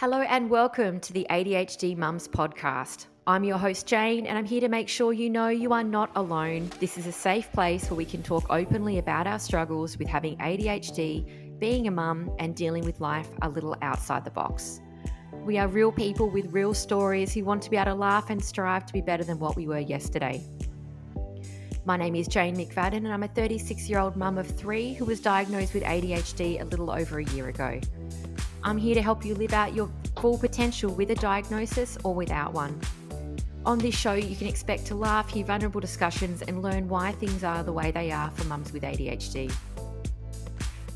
Hello and welcome to the ADHD Mums podcast. I'm your host Jane and I'm here to make sure you know you are not alone. This is a safe place where we can talk openly about our struggles with having ADHD, being a mum and dealing with life a little outside the box. We are real people with real stories who want to be able to laugh and strive to be better than what we were yesterday. My name is Jane McFadden and I'm a 36-year-old mum of 3 who was diagnosed with ADHD a little over a year ago. I'm here to help you live out your full potential with a diagnosis or without one. On this show, you can expect to laugh, hear vulnerable discussions, and learn why things are the way they are for mums with ADHD.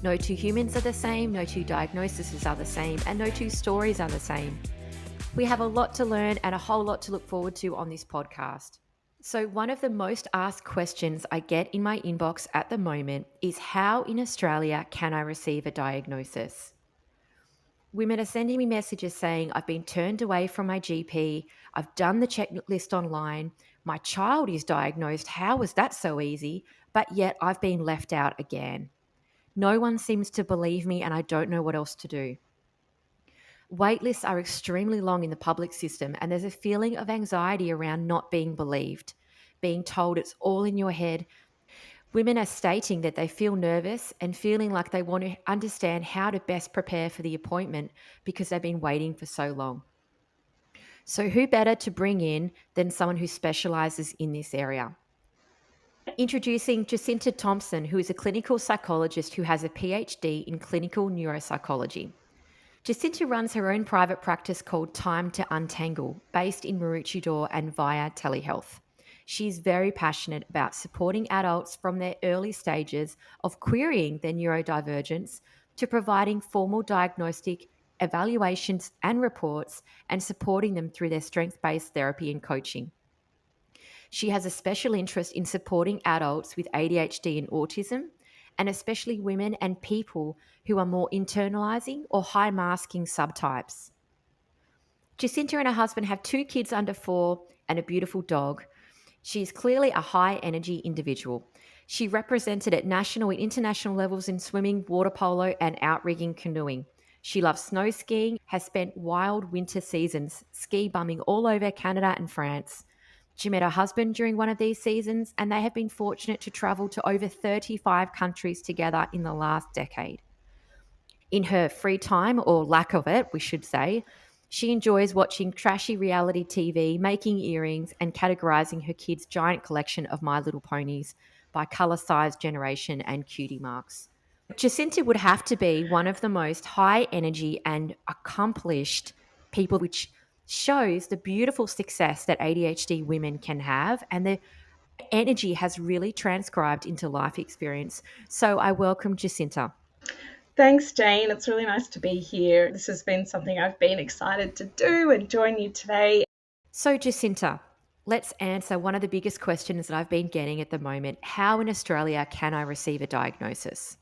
No two humans are the same, no two diagnoses are the same, and no two stories are the same. We have a lot to learn and a whole lot to look forward to on this podcast. So one of the most asked questions I get in my inbox at the moment is how in Australia can I receive a diagnosis? Women are sending me messages saying, I've been turned away from my GP, I've done the checklist online, my child is diagnosed, how was that so easy? But yet I've been left out again. No one seems to believe me and I don't know what else to do. Waitlists are extremely long in the public system and there's a feeling of anxiety around not being believed, being told it's all in your head. Women are stating that they feel nervous and feeling like they want to understand how to best prepare for the appointment because they've been waiting for so long. So who better to bring in than someone who specialises in this area? Introducing Jacinta Thomson, who is a clinical psychologist who has a PhD in clinical neuropsychology. Jacinta runs her own private practice called Time to Untangle, based in Maroochydore and via telehealth. She's very passionate about supporting adults from their early stages of querying their neurodivergence to providing formal diagnostic evaluations and reports and supporting them through their strength-based therapy and coaching. She has a special interest in supporting adults with ADHD and autism, and especially women and people who are more internalising or high masking subtypes. Jacinta and her husband have 2 kids under 4 and a beautiful dog. She is clearly a high energy individual. She represented at national and international levels in swimming, water polo, and outrigging canoeing. She loves snow skiing, has spent wild winter seasons ski bumming all over Canada and France. She met her husband during one of these seasons, and they have been fortunate to travel to over 35 countries together in the last decade. In her free time, or lack of it, we should say, she enjoys watching trashy reality TV, making earrings, and categorizing her kids' giant collection of My Little Ponies by color, size, generation, and cutie marks. Jacinta would have to be one of the most high energy and accomplished people, which shows the beautiful success that ADHD women can have, and the energy has really transcribed into life experience. So I welcome Jacinta. Thanks, Jane. It's really nice to be here. This has been something I've been excited to do and join you today. So, Jacinta, let's answer one of the biggest questions that I've been getting at the moment. How in Australia can I receive a diagnosis?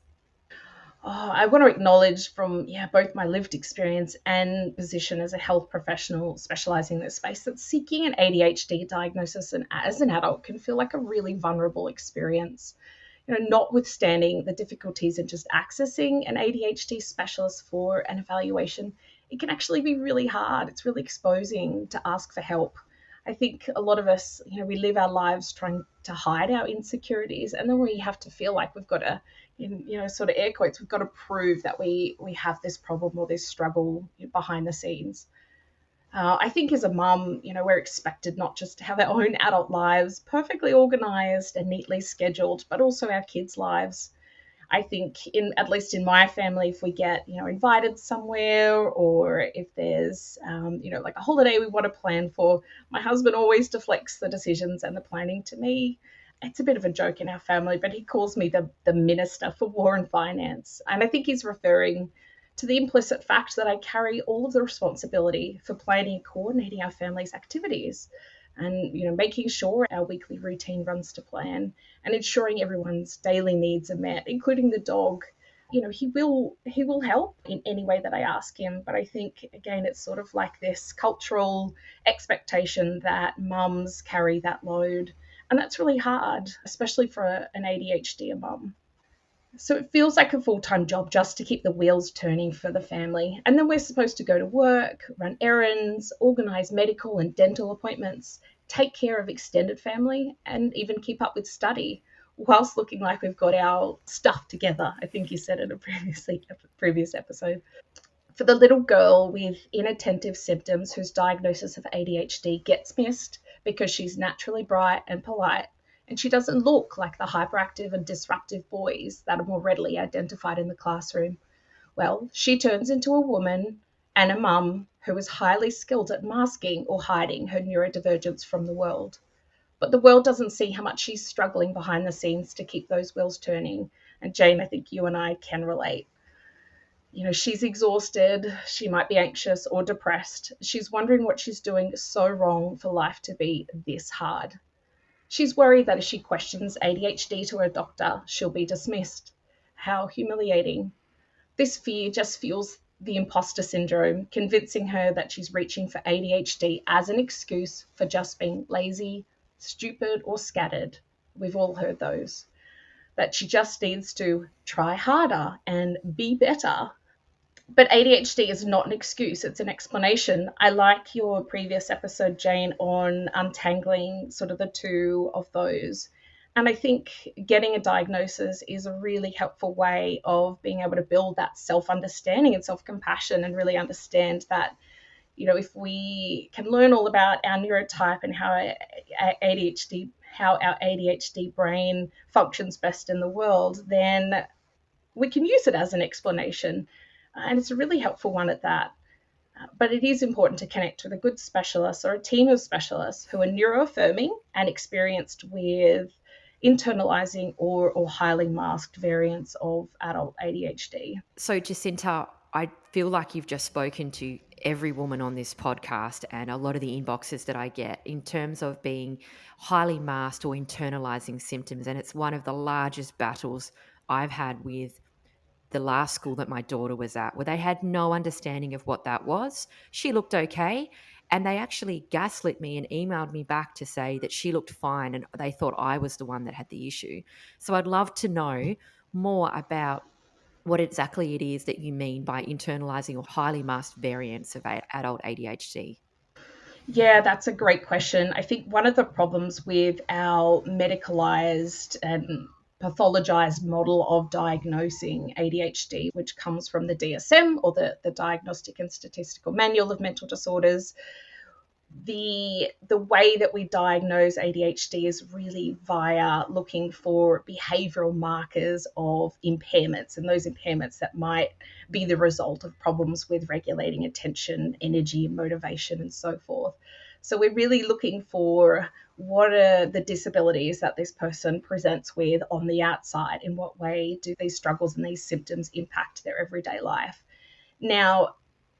I want to acknowledge from both my lived experience and position as a health professional specializing in this space that seeking an ADHD diagnosis and as an adult can feel like a really vulnerable experience. Notwithstanding the difficulties in just accessing an ADHD specialist for an evaluation, it can actually be really hard. It's really exposing to ask for help. I think a lot of us, we live our lives trying to hide our insecurities, and then we have to feel like we've got to, sort of air quotes, we've got to prove that we have this problem or this struggle behind the scenes. I think as a mum, we're expected not just to have our own adult lives perfectly organized and neatly scheduled, but also our kids' lives. I think at least in my family, if we get, invited somewhere or if there's, like a holiday we want to plan for, my husband always deflects the decisions and the planning to me. It's a bit of a joke in our family, but he calls me the Minister for War and Finance. And I think he's referring to the implicit fact that I carry all of the responsibility for planning and coordinating our family's activities and making sure our weekly routine runs to plan and ensuring everyone's daily needs are met, including the dog. He will help in any way that I ask him, but I think again it's sort of like this cultural expectation that mums carry that load, and that's really hard, especially for an ADHD mum. So it feels like a full-time job just to keep the wheels turning for the family. And then we're supposed to go to work, run errands, organise medical and dental appointments, take care of extended family, and even keep up with study whilst looking like we've got our stuff together. I think you said in a previous episode. For the little girl with inattentive symptoms whose diagnosis of ADHD gets missed because she's naturally bright and polite, and she doesn't look like the hyperactive and disruptive boys that are more readily identified in the classroom. Well, she turns into a woman and a mum who is highly skilled at masking or hiding her neurodivergence from the world. But the world doesn't see how much she's struggling behind the scenes to keep those wheels turning. And Jane, I think you and I can relate. She's exhausted, she might be anxious or depressed. She's wondering what she's doing so wrong for life to be this hard. She's worried that if she questions ADHD to her doctor, she'll be dismissed. How humiliating. This fear just fuels the imposter syndrome, convincing her that she's reaching for ADHD as an excuse for just being lazy, stupid, or scattered. We've all heard those. That she just needs to try harder and be better. But ADHD is not an excuse, it's an explanation. I like your previous episode, Jane, on untangling sort of the two of those. And I think getting a diagnosis is a really helpful way of being able to build that self-understanding and self-compassion and really understand that, if we can learn all about our neurotype and how our ADHD brain functions best in the world, then we can use it as an explanation. And it's a really helpful one at that. But it is important to connect with a good specialist or a team of specialists who are neuroaffirming and experienced with internalizing or highly masked variants of adult ADHD. So, Jacinta, I feel like you've just spoken to every woman on this podcast and a lot of the inboxes that I get in terms of being highly masked or internalizing symptoms. And it's one of the largest battles I've had with the last school that my daughter was at, where they had no understanding of what that was. She looked okay. And they actually gaslit me and emailed me back to say that she looked fine and they thought I was the one that had the issue. So I'd love to know more about what exactly it is that you mean by internalizing or highly masked variants of adult ADHD. Yeah, that's a great question. I think one of the problems with our medicalized and pathologized model of diagnosing ADHD, which comes from the DSM or the Diagnostic and Statistical Manual of Mental Disorders, the way that we diagnose ADHD is really via looking for behavioral markers of impairments, and those impairments that might be the result of problems with regulating attention, energy, motivation, and so forth. So we're really looking for what are the disabilities that this person presents with on the outside. In what way do these struggles and these symptoms impact their everyday life? Now,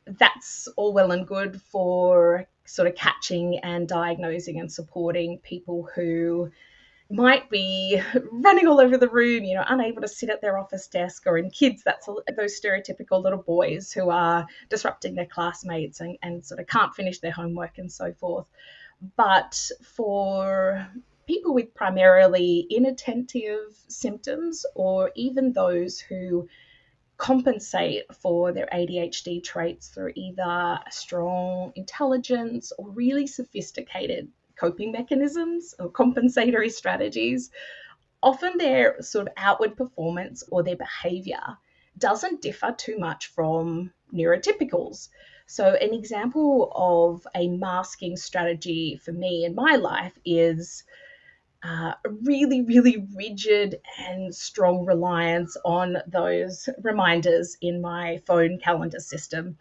that's all well and good for sort of catching and diagnosing and supporting people who might be running all over the room, unable to sit at their office desk, or in kids, that's those stereotypical little boys who are disrupting their classmates and sort of can't finish their homework and so forth. But for people with primarily inattentive symptoms, or even those who compensate for their ADHD traits through either strong intelligence or really sophisticated coping mechanisms or compensatory strategies, often their sort of outward performance or their behavior doesn't differ too much from neurotypicals. So an example of a masking strategy for me in my life is a really, really rigid and strong reliance on those reminders in my phone calendar system.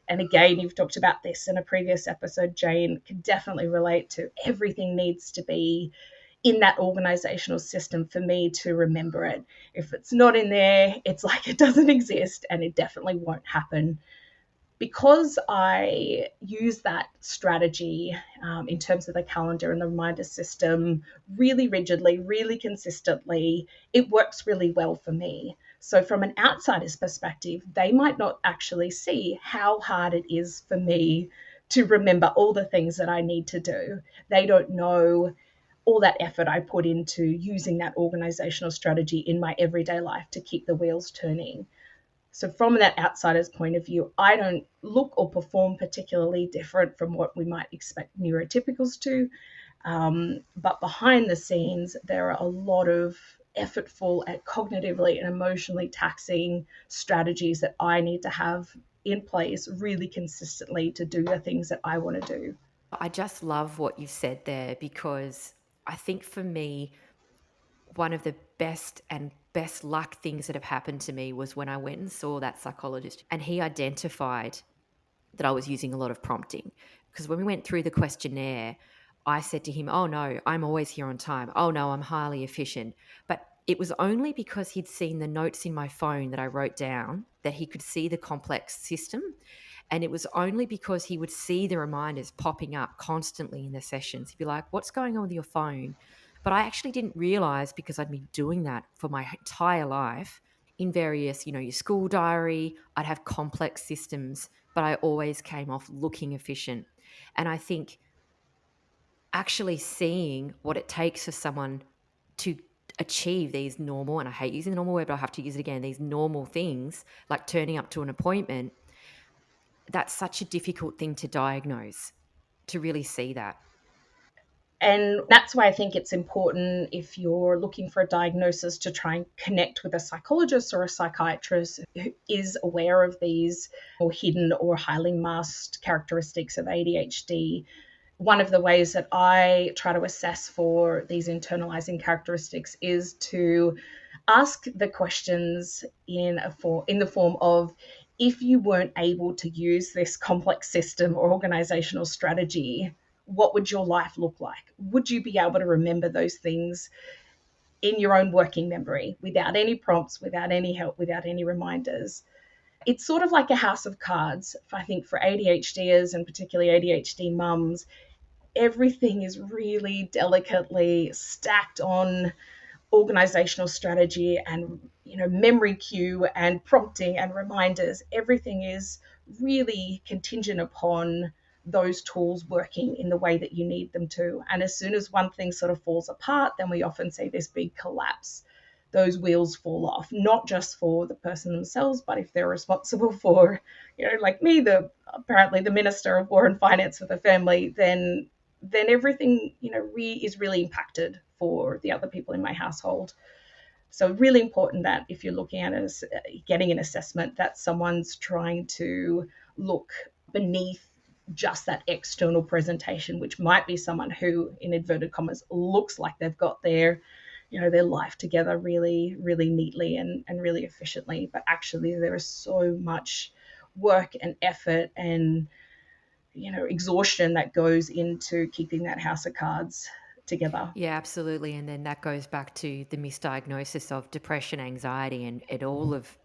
And again, you've talked about this in a previous episode, Jane, can definitely relate to everything needs to be in that organizational system for me to remember it. If it's not in there, it's like it doesn't exist, and it definitely won't happen. Because I use that strategy in terms of the calendar and the reminder system really rigidly, really consistently, it works really well for me. So from an outsider's perspective, they might not actually see how hard it is for me to remember all the things that I need to do. They don't know all that effort I put into using that organizational strategy in my everyday life to keep the wheels turning. So from that outsider's point of view, I don't look or perform particularly different from what we might expect neurotypicals to. But behind the scenes, there are a lot of effortful and cognitively and emotionally taxing strategies that I need to have in place really consistently to do the things that I want to do. I just love what you said there, because I think for me, one of the best luck things that have happened to me was when I went and saw that psychologist, and he identified that I was using a lot of prompting. Because when we went through the questionnaire, I said to him, "Oh no, I'm always here on time. Oh no, I'm highly efficient." But it was only because he'd seen the notes in my phone that I wrote down that he could see the complex system. And it was only because he would see the reminders popping up constantly in the sessions. He'd be like, "What's going on with your phone?" But I actually didn't realize, because I'd been doing that for my entire life in various, your school diary, I'd have complex systems, but I always came off looking efficient. And I think actually seeing what it takes for someone to achieve these normal, and I hate using the normal word, but I have to use it again, these normal things like turning up to an appointment, that's such a difficult thing to diagnose, to really see that. And that's why I think it's important, if you're looking for a diagnosis, to try and connect with a psychologist or a psychiatrist who is aware of these or hidden or highly masked characteristics of ADHD. One of the ways that I try to assess for these internalizing characteristics is to ask the questions in the form of, if you weren't able to use this complex system or organizational strategy, what would your life look like? Would you be able to remember those things in your own working memory without any prompts, without any help, without any reminders? It's sort of like a house of cards, I think, for ADHDers and particularly ADHD mums. Everything is really delicately stacked on organizational strategy and memory cue and prompting and reminders. Everything is really contingent upon those tools working in the way that you need them to. And as soon as one thing sort of falls apart, then we often see this big collapse. Those wheels fall off, not just for the person themselves, but if they're responsible for, like me, apparently the Minister of War and Finance for the family, then everything, is really impacted for the other people in my household. So really important that if you're looking at it, getting an assessment, that someone's trying to look beneath just that external presentation, which might be someone who, in inverted commas, looks like they've got their life together really, really neatly and really efficiently. But actually there is so much work and effort and exhaustion that goes into keeping that house of cards together. Yeah, absolutely. And then that goes back to the misdiagnosis of depression, anxiety, and all of,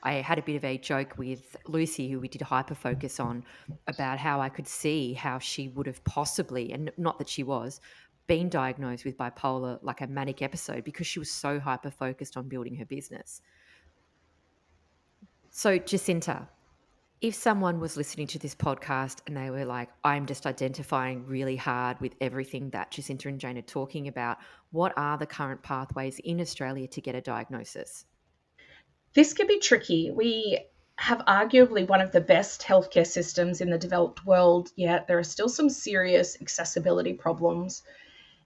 I had a bit of a joke with Lucy, who we did hyperfocus on, about how I could see how she would have possibly, and not that she was, been diagnosed with bipolar, like a manic episode, because she was so hyper focused on building her business. So, Jacinta, if someone was listening to this podcast and they were like, "I'm just identifying really hard with everything that Jacinta and Jane are talking about," what are the current pathways in Australia to get a diagnosis? This can be tricky. We have arguably one of the best healthcare systems in the developed world, yet there are still some serious accessibility problems.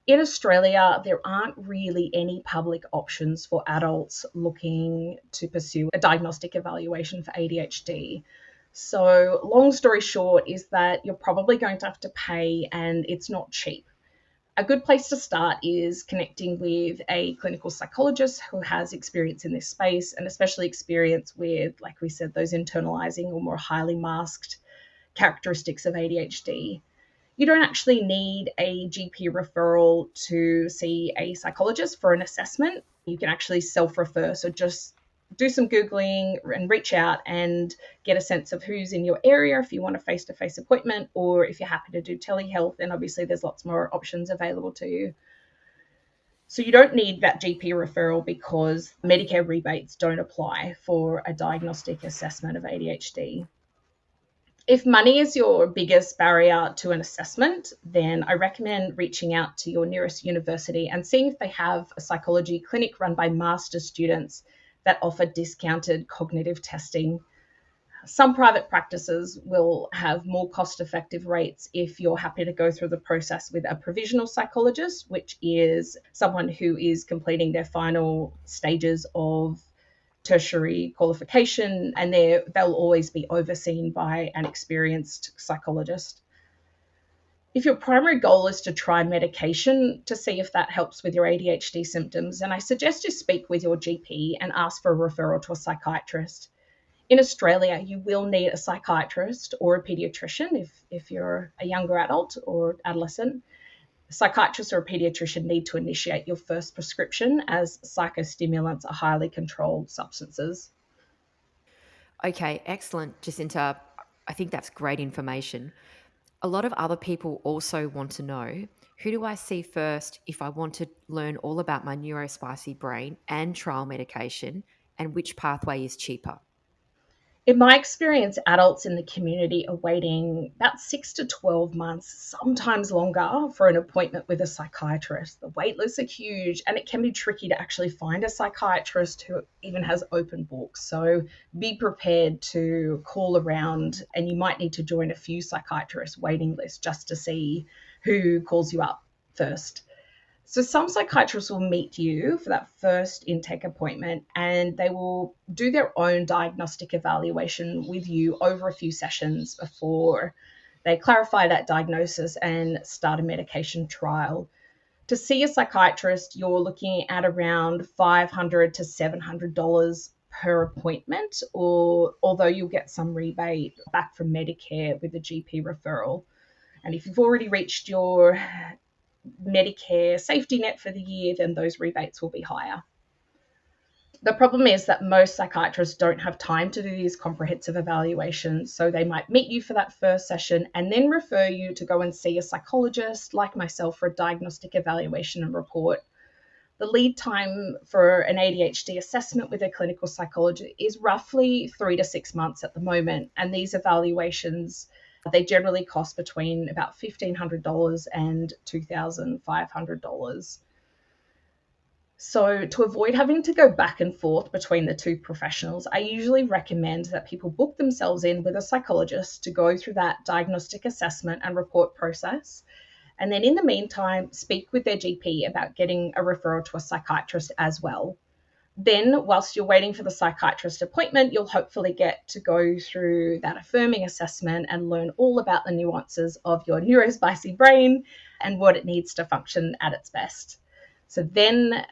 In Australia, there aren't really any public options for adults looking to pursue a diagnostic evaluation for ADHD. So, long story short is that you're probably going to have to pay, and it's not cheap. A good place to start is connecting with a clinical psychologist who has experience in this space, and especially experience with, like we said, those internalizing or more highly masked characteristics of ADHD. You don't actually need a GP referral to see a psychologist for an assessment. You can actually self-refer. So just do some Googling and reach out and get a sense of who's in your area if you want a face-to-face appointment, or if you're happy to do telehealth, then obviously there's lots more options available to you. So you don't need that GP referral because Medicare rebates don't apply for a diagnostic assessment of ADHD. If money is your biggest barrier to an assessment, then I recommend reaching out to your nearest university and seeing if they have a psychology clinic run by master's students that offer discounted cognitive testing. Some private practices will have more cost-effective rates if you're happy to go through the process with a provisional psychologist, which is someone who is completing their final stages of tertiary qualification, and they'll always be overseen by an experienced psychologist. If your primary goal is to try medication to see if that helps with your ADHD symptoms, then I suggest you speak with your GP and ask for a referral to a psychiatrist. In Australia, you will need a psychiatrist or a pediatrician if you're a younger adult or adolescent. A psychiatrist or a pediatrician need to initiate your first prescription, as psychostimulants are highly controlled substances. Okay, excellent, Jacinta. I think that's great information. A lot of other people also want to know, who do I see first if I want to learn all about my neurospicy brain and trial medication, and which pathway is cheaper? In my experience, adults in the community are waiting about 6 to 12 months, sometimes longer, for an appointment with a psychiatrist. The wait lists are huge, and it can be tricky to actually find a psychiatrist who even has open books. So be prepared to call around, and you might need to join a few psychiatrists waiting lists just to see who calls you up first. So some psychiatrists will meet you for that first intake appointment, and they will do their own diagnostic evaluation with you over a few sessions before they clarify that diagnosis and start a medication trial. To see a psychiatrist, you're looking at around $500 to $700 per appointment, or although you'll get some rebate back from Medicare with a GP referral. And if you've already reached your Medicare safety net for the year, then those rebates will be higher. The problem is that most psychiatrists don't have time to do these comprehensive evaluations, so they might meet you for that first session and then refer you to go and see a psychologist like myself for a diagnostic evaluation and report. The lead time for an ADHD assessment with a clinical psychologist is roughly 3 to 6 months at the moment, and these evaluations, they generally cost between about $1,500 and $2,500. So to avoid having to go back and forth between the two professionals, I usually recommend that people book themselves in with a psychologist to go through that diagnostic assessment and report process. And then in the meantime, speak with their GP about getting a referral to a psychiatrist as well. Then, whilst you're waiting for the psychiatrist appointment, you'll hopefully get to go through that affirming assessment and learn all about the nuances of your neurospicy brain and what it needs to function at its best. So then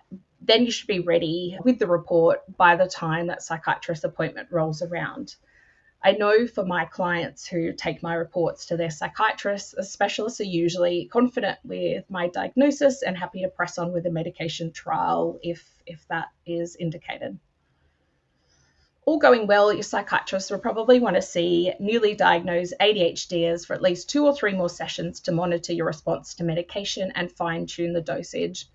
you should be ready with the report by the time that psychiatrist appointment rolls around. I know for my clients who take my reports to their psychiatrists, the specialists are usually confident with my diagnosis and happy to press on with a medication trial if that is indicated. All going well, your psychiatrist will probably want to see newly diagnosed ADHDers for at least 2 or 3 more sessions to monitor your response to medication and fine-tune the dosage.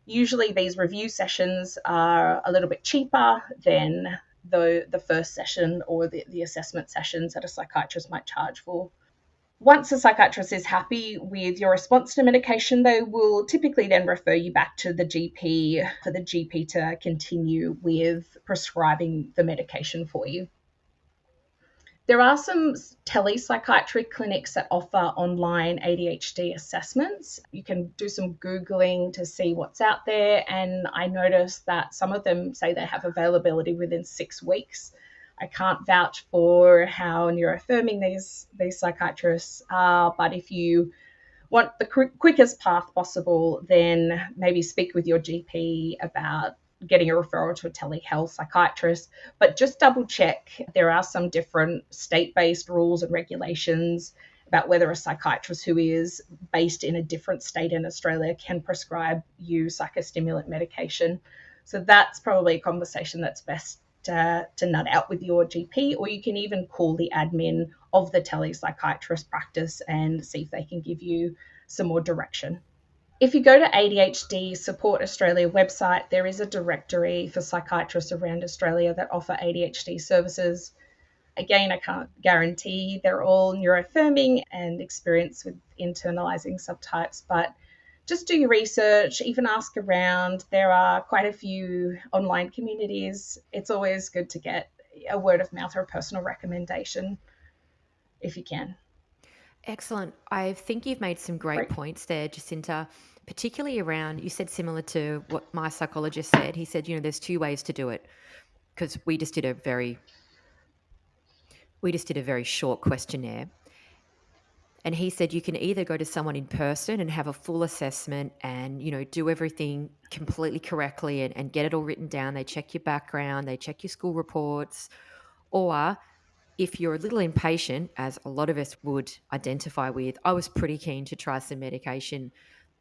Usually these review sessions are a little bit cheaper than the first session or the assessment sessions that a psychiatrist might charge for. Once a psychiatrist is happy with your response to medication, they will typically then refer you back to the GP for the GP to continue with prescribing the medication for you. There are some telepsychiatric clinics that offer online ADHD assessments. You can do some Googling to see what's out there, and I noticed that some of them say they have availability within 6 weeks. I can't vouch for how neuroaffirming these psychiatrists are, but if you want the quickest path possible, then maybe speak with your GP about getting a referral to a telehealth psychiatrist, but just double check. There are some different state-based rules and regulations about whether a psychiatrist who is based in a different state in Australia can prescribe you psychostimulant medication. So that's probably a conversation that's best to nut out with your GP, or you can even call the admin of the telepsychiatrist practice and see if they can give you some more direction. If you go to ADHD Support Australia website, there is a directory for psychiatrists around Australia that offer ADHD services. Again, I can't guarantee they're all neuroaffirming and experience with internalizing subtypes, but just do your research, even ask around. There are quite a few online communities. It's always good to get a word of mouth or a personal recommendation if you can. Excellent. I think you've made some great Great. points there, Jacinta, particularly around, you said similar to what my psychologist said. He said, there's two ways to do it, because we just did a very short questionnaire. And he said you can either go to someone in person and have a full assessment and, do everything completely correctly and get it all written down. They check your background, they check your school reports. Or if you're a little impatient, as a lot of us would identify with, I was pretty keen to try some medication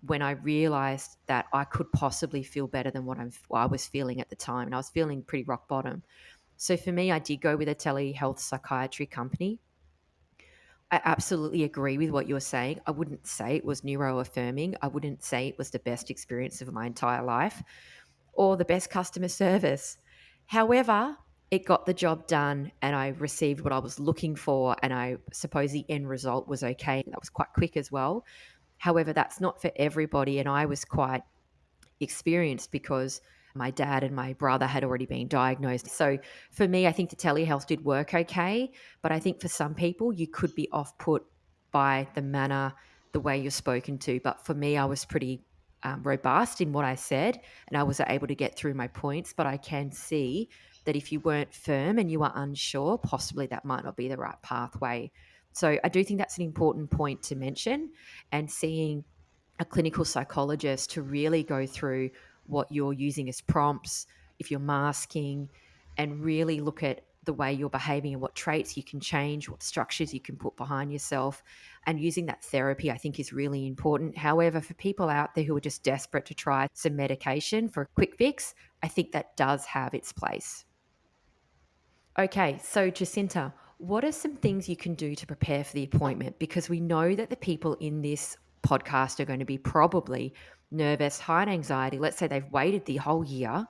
when I realized that I could possibly feel better than what I was feeling at the time. And I was feeling pretty rock bottom. So for me, I did go with a telehealth psychiatry company. I absolutely agree with what you're saying. I wouldn't say it was neuroaffirming. I wouldn't say it was the best experience of my entire life or the best customer service. However, it got the job done and I received what I was looking for. And I suppose the end result was okay. That was quite quick as well. However, that's not for everybody. And I was quite experienced because my dad and my brother had already been diagnosed. So for me, I think the telehealth did work okay. But I think for some people, you could be off put by the manner, the way you're spoken to. But for me, I was pretty robust in what I said and I was able to get through my points. But I can see that if you weren't firm and you were unsure, possibly that might not be the right pathway. So I do think that's an important point to mention, and seeing a clinical psychologist to really go through what you're using as prompts, if you're masking, and really look at the way you're behaving and what traits you can change, what structures you can put behind yourself. And using that therapy, I think, is really important. However, for people out there who are just desperate to try some medication for a quick fix, I think that does have its place. Okay, so Jacinta, what are some things you can do to prepare for the appointment? Because we know that the people in this podcast are going to be probably nervous, high anxiety. Let's say they've waited the whole year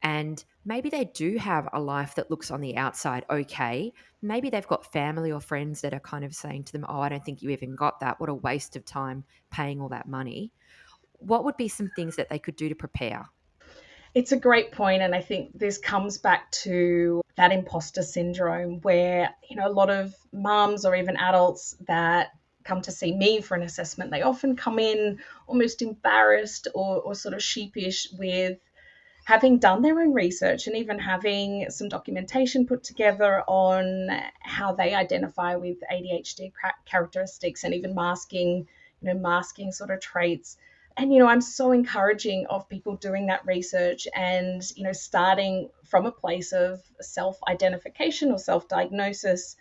and maybe they do have a life that looks on the outside okay. Maybe they've got family or friends that are kind of saying to them, oh, I don't think you even got that. What a waste of time paying all that money. What would be some things that they could do to prepare? It's a great point, and I think this comes back to that imposter syndrome where, a lot of mums or even adults that come to see me for an assessment, they often come in almost embarrassed or sort of sheepish with having done their own research and even having some documentation put together on how they identify with ADHD characteristics and even masking sort of traits. And I'm so encouraging of people doing that research and starting from a place of self-identification or self-diagnosis.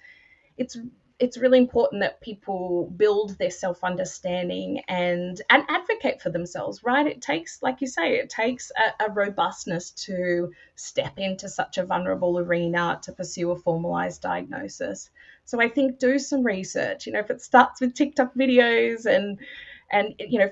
It's really important that people build their self-understanding and advocate for themselves, right? It takes, like you say, it takes a robustness to step into such a vulnerable arena to pursue a formalized diagnosis. So I think do some research. If it starts with TikTok videos and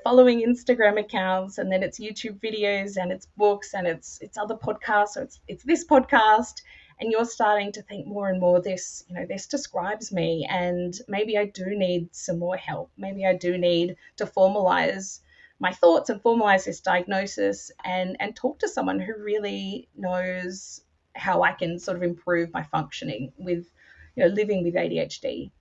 following Instagram accounts, and then it's YouTube videos and it's books and it's other podcasts, so it's this podcast, and you're starting to think more and more, this describes me, and maybe I do need some more help. Maybe I do need to formalize my thoughts and formalize this diagnosis and talk to someone who really knows how I can sort of improve my functioning with living with ADHD.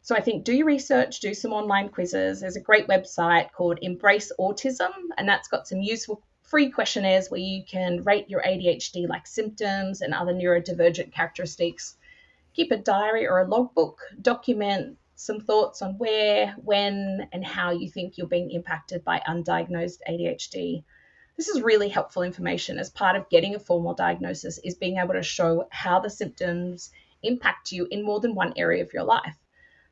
So I think do your research, do some online quizzes. There's a great website called Embrace Autism, and that's got some useful free questionnaires where you can rate your ADHD like symptoms and other neurodivergent characteristics. Keep a diary or a logbook, document some thoughts on where, when, and how you think you're being impacted by undiagnosed ADHD. This is really helpful information as part of getting a formal diagnosis, is being able to show how the symptoms impact you in more than one area of your life.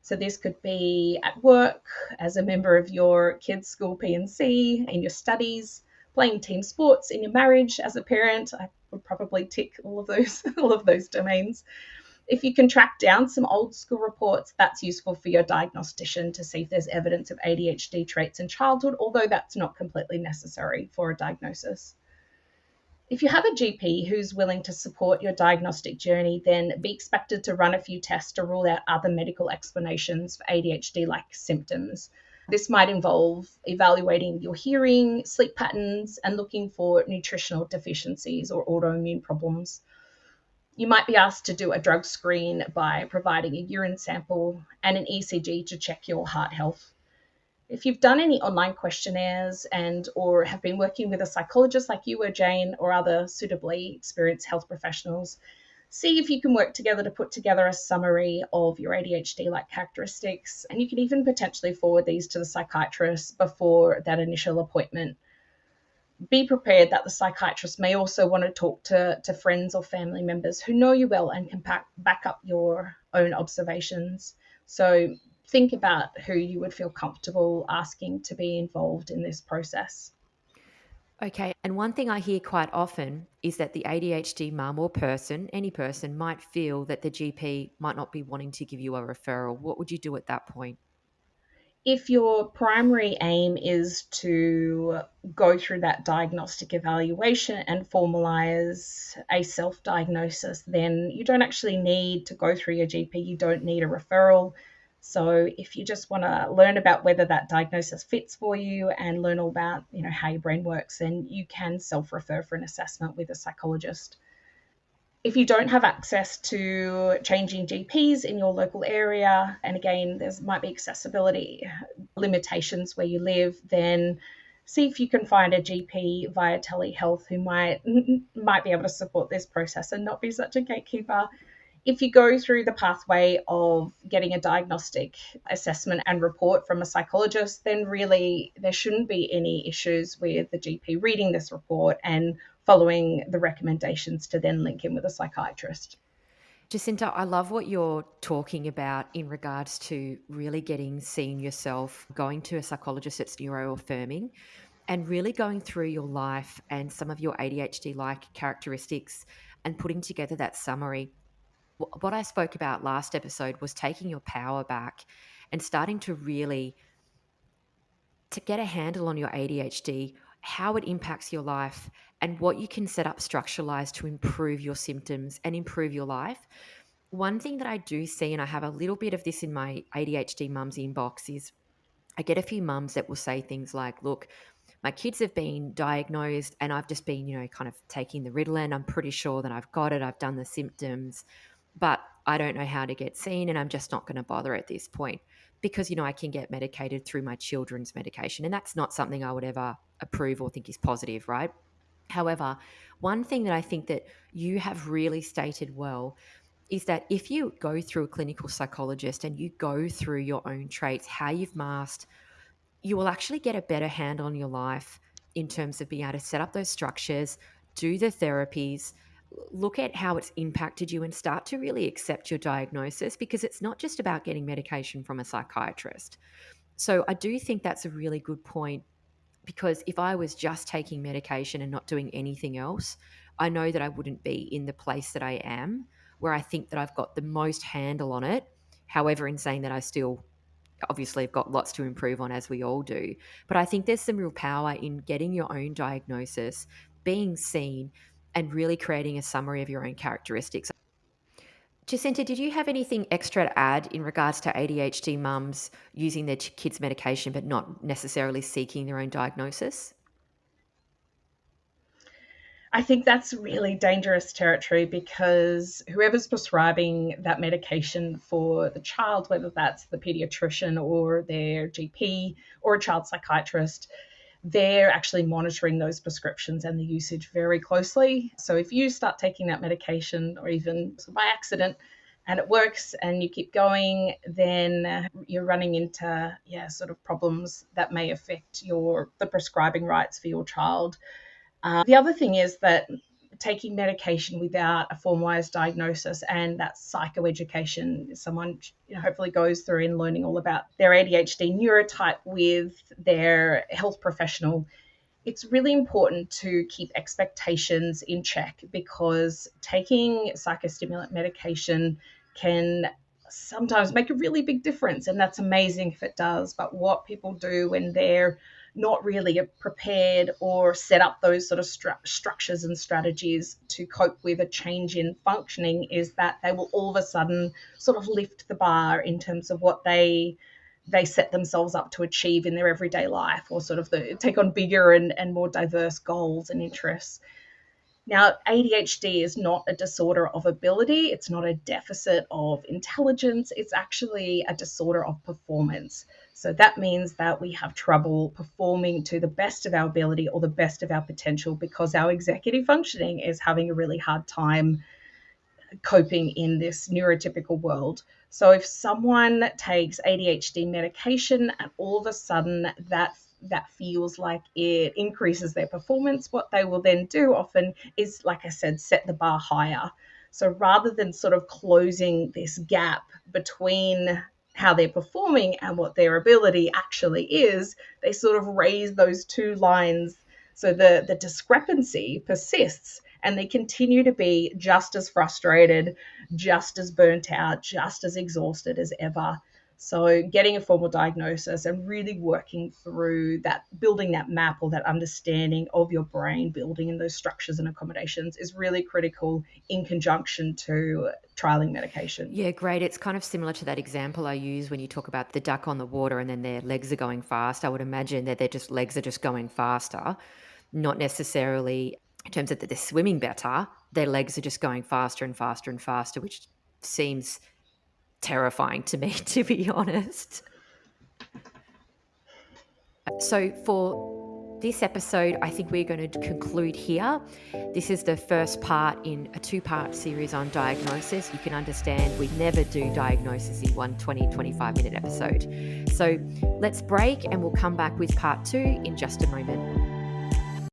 So this could be at work, as a member of your kids' school P&C, in your studies, playing team sports, in your marriage as a parent. I would probably tick all of those all of those domains. If you can track down some old school reports, that's useful for your diagnostician to see if there's evidence of ADHD traits in childhood, although that's not completely necessary for a diagnosis. If you have a GP who's willing to support your diagnostic journey, then be expected to run a few tests to rule out other medical explanations for ADHD like symptoms. This might involve evaluating your hearing, sleep patterns, and looking for nutritional deficiencies or autoimmune problems. You might be asked to do a drug screen by providing a urine sample and an ECG to check your heart health. If you've done any online questionnaires and or have been working with a psychologist like you or Jane or other suitably experienced health professionals, see if you can work together to put together a summary of your ADHD-like characteristics, and you can even potentially forward these to the psychiatrist before that initial appointment. Be prepared that the psychiatrist may also want to talk to friends or family members who know you well and can back up your own observations. So think about who you would feel comfortable asking to be involved in this process. Okay, and one thing I hear quite often is that the ADHD mum or person, any person, might feel that the GP might not be wanting to give you a referral. What would you do at that point? If your primary aim is to go through that diagnostic evaluation and formalize a self diagnosis, then you don't actually need to go through your GP. You don't need a referral. So if you just want to learn about whether that diagnosis fits for you and learn all about, how your brain works, then you can self refer for an assessment with a psychologist. If you don't have access to changing GPs in your local area, and again, there might be accessibility limitations where you live, then see if you can find a GP via telehealth who might be able to support this process and not be such a gatekeeper. If you go through the pathway of getting a diagnostic assessment and report from a psychologist, then really there shouldn't be any issues with the GP reading this report and following the recommendations to then link in with a psychiatrist. Jacinta, I love what you're talking about in regards to really seeing yourself, going to a psychologist that's neuroaffirming, and really going through your life and some of your ADHD like characteristics and putting together that summary. What I spoke about last episode was taking your power back and starting to really to get a handle on your ADHD, how it impacts your life, and what you can set up structuralized to improve your symptoms and improve your life. One thing that I do see, and I have a little bit of this in my ADHD mums inbox, is I get a few mums that will say things like, look, my kids have been diagnosed and I've just been, kind of taking the Ritalin. I'm pretty sure that I've got it. I've done the symptoms, but I don't know how to get seen and I'm just not going to bother at this point because, I can get medicated through my children's medication. And that's not something I would ever approve or think is positive, right? However, one thing that I think that you have really stated well is that if you go through a clinical psychologist and you go through your own traits, how you've masked, you will actually get a better handle on your life in terms of being able to set up those structures, do the therapies, look at how it's impacted you and start to really accept your diagnosis because it's not just about getting medication from a psychiatrist. So I do think that's a really good point because if I was just taking medication and not doing anything else, I know that I wouldn't be in the place that I am where I think that I've got the most handle on it. However, in saying that, I still obviously have got lots to improve on, as we all do. But I think there's some real power in getting your own diagnosis, being seen, and really creating a summary of your own characteristics. Jacinta, did you have anything extra to add in regards to ADHD mums using their kids' medication but not necessarily seeking their own diagnosis? I think that's really dangerous territory because whoever's prescribing that medication for the child, whether that's the pediatrician or their GP or a child psychiatrist, they're actually monitoring those prescriptions and the usage very closely. So if you start taking that medication or even by accident and it works and you keep going, then you're running into sort of problems that may affect the prescribing rights for your child. The other thing is that taking medication without a formalized diagnosis and that psychoeducation, someone hopefully goes through in learning all about their ADHD neurotype with their health professional. It's really important to keep expectations in check because taking psychostimulant medication can sometimes make a really big difference, and that's amazing if it does. But what people do when they're not really prepared or set up those sort of structures and strategies to cope with a change in functioning, is that they will all of a sudden sort of lift the bar in terms of what they set themselves up to achieve in their everyday life, or sort of take on bigger and more diverse goals and interests. Now, ADHD is not a disorder of ability. It's not a deficit of intelligence. It's actually a disorder of performance. So that means that we have trouble performing to the best of our ability or the best of our potential because our executive functioning is having a really hard time coping in this neurotypical world. So if someone takes ADHD medication and all of a sudden that feels like it increases their performance, what they will then do often is, like I said, set the bar higher. So rather than sort of closing this gap between how they're performing and what their ability actually is, they sort of raise those two lines. So the discrepancy persists, and they continue to be just as frustrated, just as burnt out, just as exhausted as ever. So getting a formal diagnosis and really working through that, building that map or that understanding of your brain, building in those structures and accommodations is really critical in conjunction to trialing medication. Yeah, great. It's kind of similar to that example I use when you talk about the duck on the water and then their legs are going fast. I would imagine that their legs are just going faster, not necessarily in terms of that they're swimming better. Their legs are just going faster and faster and faster, which seems terrifying to me, to be honest. So for this episode, I think we're going to conclude here. This is the first part in a 2-part series on diagnosis. You can understand we never do diagnosis in one 25-minute episode. So let's break and we'll come back with part 2 in just a moment.